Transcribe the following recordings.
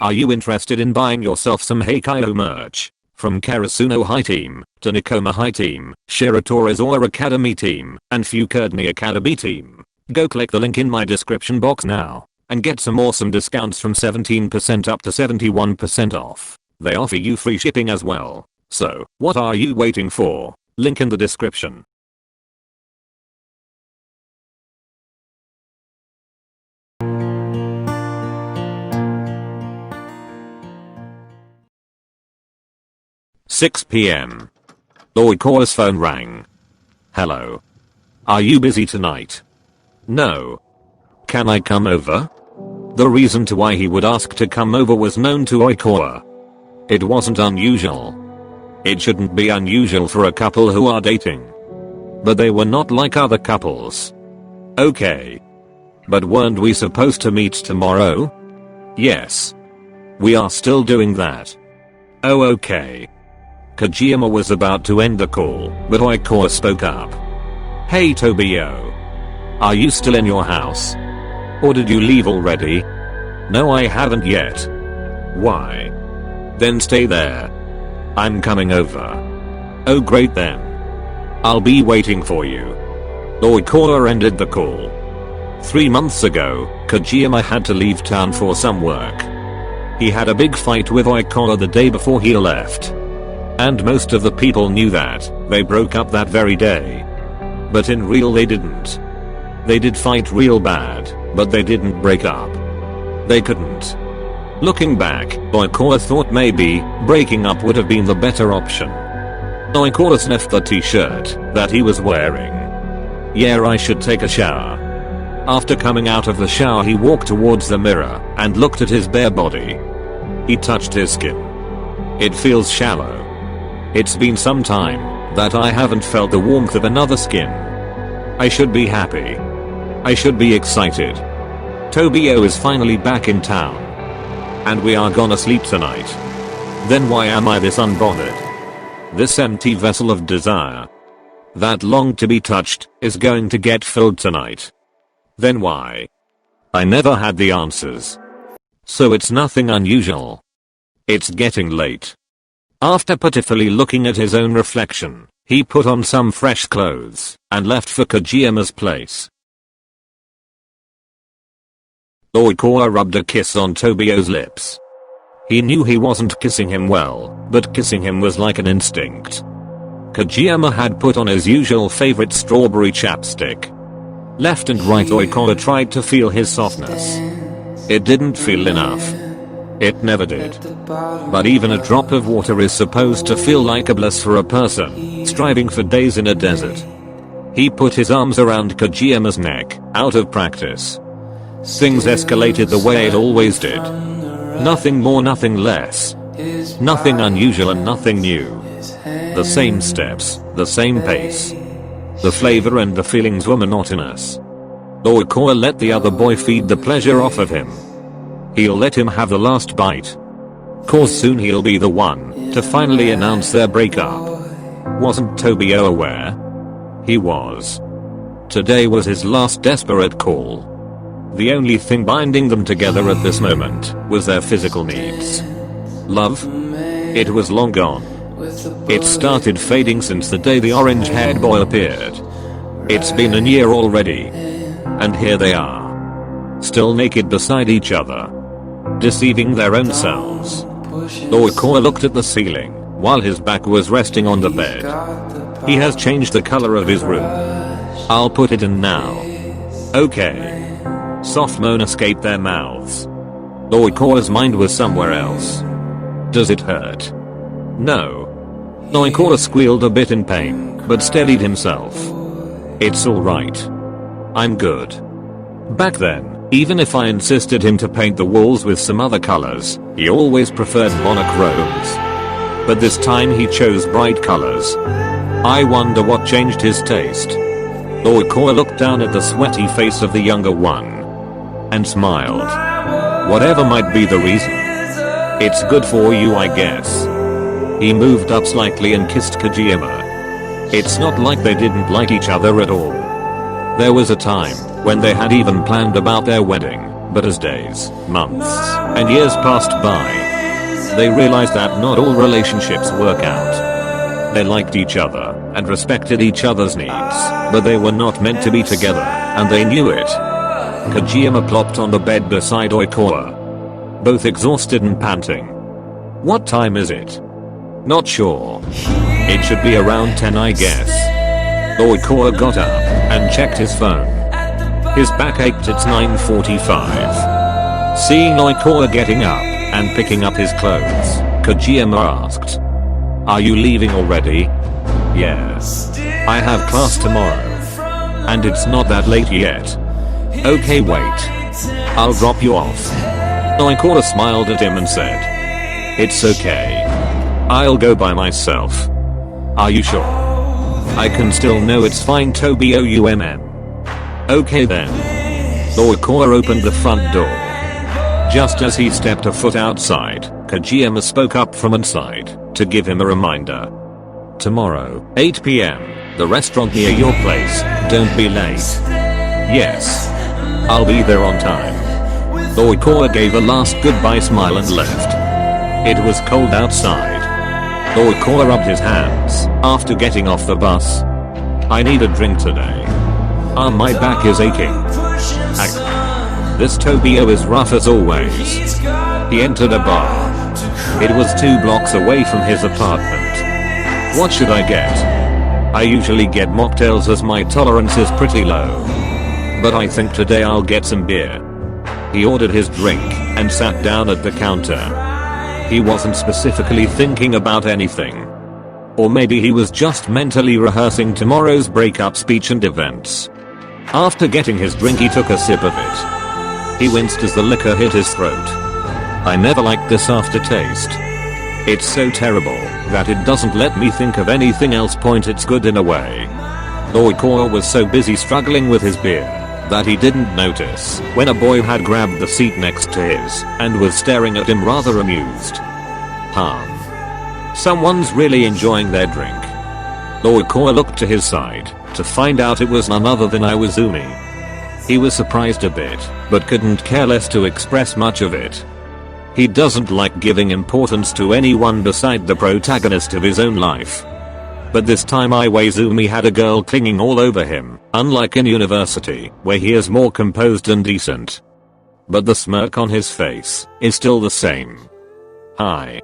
Are you interested in buying yourself some Haikyuu merch? From Karasuno High Team, to Nikoma High Team, Shiratorizawa Academy Team, and Fukurdni Academy Team. Go click the link in my description box now, and get some awesome discounts from 17% up to 71% off. They offer you free shipping as well. So, what are you waiting for? Link in the description. "6 p.m. Oikawa's phone rang. Hello. Are you busy tonight? No. Can I come over? The reason to why he would ask to come over was known to Oikawa. It wasn't unusual. It shouldn't be unusual for a couple who are dating. But they were not like other couples. Okay. But weren't we supposed to meet tomorrow? Yes. We are still doing that. Oh, okay. Kageyama was about to end the call, but Oikawa spoke up. Hey Tobio. Are you still in your house? Or did you leave already? No, I haven't yet. Why? Then stay there. I'm coming over. Oh great then. I'll be waiting for you. Oikawa ended the call. 3 months ago, Kageyama had to leave town for some work. He had a big fight with Oikawa the day before he left. And most of the people knew that. They broke up that very day. But in real they didn't. They did fight real bad, but they didn't break up. They couldn't. Looking back, Oikawa thought maybe breaking up would have been the better option. Oikawa sniffed the t-shirt that he was wearing. Yeah, I should take a shower. After coming out of the shower, he walked towards the mirror and looked at his bare body. He touched his skin. It feels shallow. It's been some time that I haven't felt the warmth of another skin. I should be happy. I should be excited. Tobio is finally back in town. And we are gonna sleep tonight. Then why am I this unbothered? This empty vessel of desire that longed to be touched is going to get filled tonight. Then why? I never had the answers. So it's nothing unusual. It's getting late. After pitifully looking at his own reflection, he put on some fresh clothes and left for Kageyama's place. Oikawa rubbed a kiss on Tobio's lips. He knew he wasn't kissing him well, but kissing him was like an instinct. Kageyama had put on his usual favorite strawberry chapstick. Left and right Oikawa tried to feel his softness. It didn't feel enough. It never did. But even a drop of water is supposed to feel like a bliss for a person striving for days in a desert. He put his arms around Kageyama's neck, out of practice. Things escalated the way it always did. Nothing more, nothing less. Nothing unusual and nothing new. The same steps, the same pace. The flavor and the feelings were monotonous. Oikawa let the other boy feed the pleasure off of him. He'll let him have the last bite. Cause soon he'll be the one to finally announce their breakup. Wasn't Tobio aware? He was. Today was his last desperate call. The only thing binding them together at this moment was their physical needs. Love? It was long gone. It started fading since the day the orange-haired boy appeared. It's been a year already. And here they are. Still naked beside each other. Deceiving their own selves. Oikawa looked at the ceiling while his back was resting on the bed. He has changed the color of his room. I'll put it in now. Okay. Soft moan escaped their mouths. Oikawa's mind was somewhere else. Does it hurt? No. Oikawa squealed a bit in pain, but steadied himself. It's alright. I'm good. Back then, even if I insisted him to paint the walls with some other colors, he always preferred monochromes. But this time he chose bright colors. I wonder what changed his taste. Oikawa looked down at the sweaty face of the younger one. And smiled. Whatever might be the reason. It's good for you, I guess. He moved up slightly and kissed Kageyama. It's not like they didn't like each other at all. There was a time when they had even planned about their wedding, But as days, months, and years passed by, they realized that not all relationships work out. They liked each other and respected each other's needs, but they were not meant to be together, and they knew it. Kageyama plopped on the bed beside Oikawa, both exhausted and panting. What time is it? Not sure. It should be around 10, I guess. Oikawa got up and checked his phone. His back ached. It's 9:45. Seeing Oikawa getting up and picking up his clothes, Kageyama asked, "Are you leaving already?" "Yes. I have class tomorrow. And it's not that late yet." "Okay, wait. I'll drop you off." Oikawa smiled at him and said, "It's okay. I'll go by myself." "Are you sure?" "I can still know it's fine, Tobyoumm." "Okay then." Oikawa opened the front door. Just as he stepped a foot outside, Kageyama spoke up from inside to give him a reminder. "Tomorrow, 8 p.m, the restaurant near your place, don't be late." "Yes. I'll be there on time." Oikawa gave a last goodbye smile and left. It was cold outside. Oikawa rubbed his hands after getting off the bus. "I need a drink today. My back is aching." This Tobio is rough as always. He entered a bar. It was 2 blocks away from his apartment. "What should I get?" "I usually get mocktails as my tolerance is pretty low. But I think today I'll get some beer." He ordered his drink and sat down at the counter. He wasn't specifically thinking about anything. Or maybe he was just mentally rehearsing tomorrow's breakup speech and events. After getting his drink, he took a sip of it. He winced as the liquor hit his throat. "I never liked this aftertaste. It's so terrible that it doesn't let me think of anything else. It's good in a way." Oikawa was so busy struggling with his beer that he didn't notice when a boy had grabbed the seat next to his and was staring at him rather amused. Someone's really enjoying their drink. Oikawa looked to his side to find out it was none other than Iwazumi. He was surprised a bit, but couldn't care less to express much of it. He doesn't like giving importance to anyone beside the protagonist of his own life. But this time Iwazumi had a girl clinging all over him, unlike in university, where he is more composed and decent. But the smirk on his face is still the same. "Hi.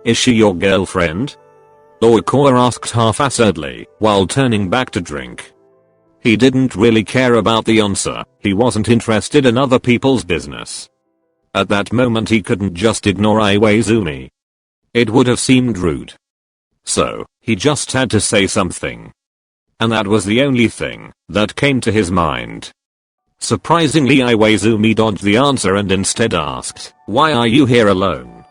Is she your girlfriend?" Oikawa asked half-assedly, while turning back to drink. He didn't really care about the answer. He wasn't interested in other people's business. At that moment he couldn't just ignore Iwazumi. It would have seemed rude. So, he just had to say something. And that was the only thing that came to his mind. Surprisingly, Iwazumi dodged the answer and instead asked, "Why are you here alone?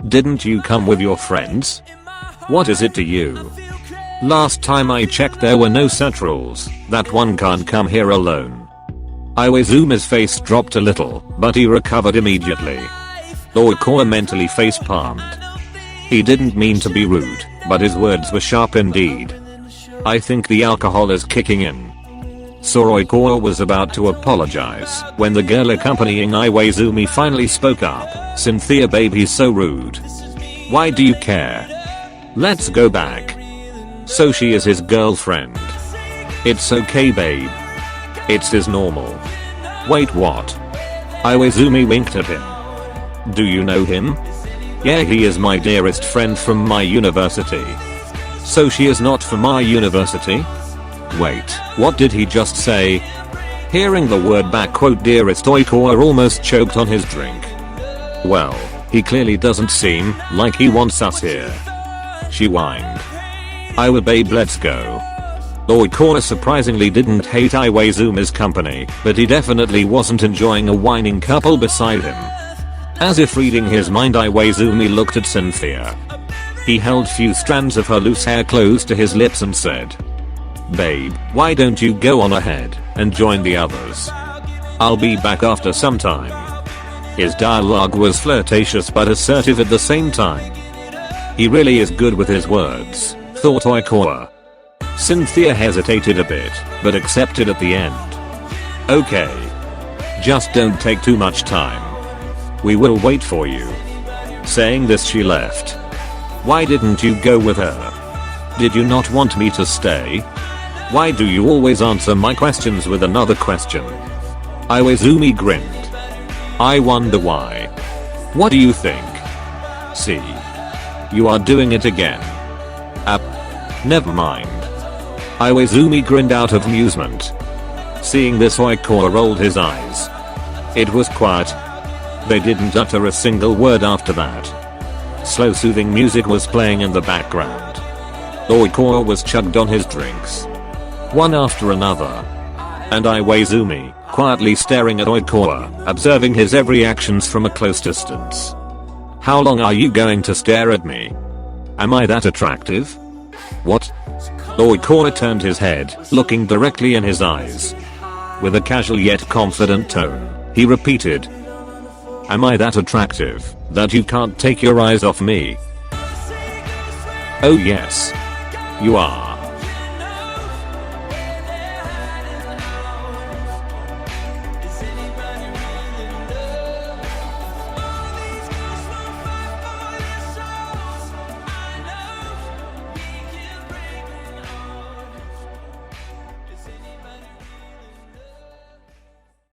Didn't you come with your friends? What is it to you? Last time I checked there were no such rules that one can't come here alone." Iwazumi's face dropped a little, but he recovered immediately. Oikawa mentally face-palmed. He didn't mean to be rude, but his words were sharp indeed. "I think the alcohol is kicking in." Oikawa was about to apologize when the girl accompanying Iwazumi finally spoke up. "Cynthia babe, he's so rude. Why do you care? Let's go back." So she is his girlfriend. "It's okay babe. It's his normal." "Wait, what?" Iwazumi winked at him. "Do you know him?" "Yeah, he is my dearest friend from my university." "So she is not from our university?" "Wait, what did he just say?" Hearing the word back quote dearest, Oikawa almost choked on his drink. "Well, he clearly doesn't seem like he wants us here." She whined. "Iwa babe, let's go." Oikawa surprisingly didn't hate Iwazumi's company, but he definitely wasn't enjoying a whining couple beside him. As if reading his mind, Iwazumi looked at Cynthia. He held few strands of her loose hair close to his lips and said, "Babe, why don't you go on ahead and join the others? I'll be back after some time." His dialogue was flirtatious but assertive at the same time. He really is good with his words, thought Oikawa. Cynthia hesitated a bit, but accepted at the end. "Okay." Just don't take too much time. We will wait for you. Saying this, she left. Why didn't you go with her? Did you not want me to stay? Why do you always answer my questions with another question? Iwaizumi grinned. I wonder why. What do you think? See? You are doing it again. Never mind. Iwaizumi grinned out of amusement. Seeing this, Oikawa rolled his eyes. It was quiet. They didn't utter a single word after that. Slow soothing music was playing in the background. Oikawa was chugged on his drinks, one after another. And Iwaizumi, quietly staring at Oikawa, observing his every actions from a close distance. How long are you going to stare at me? Am I that attractive? What? Oikawa turned his head, looking directly in his eyes. With a casual yet confident tone, he repeated, am I that attractive, that you can't take your eyes off me? Oh yes. You are.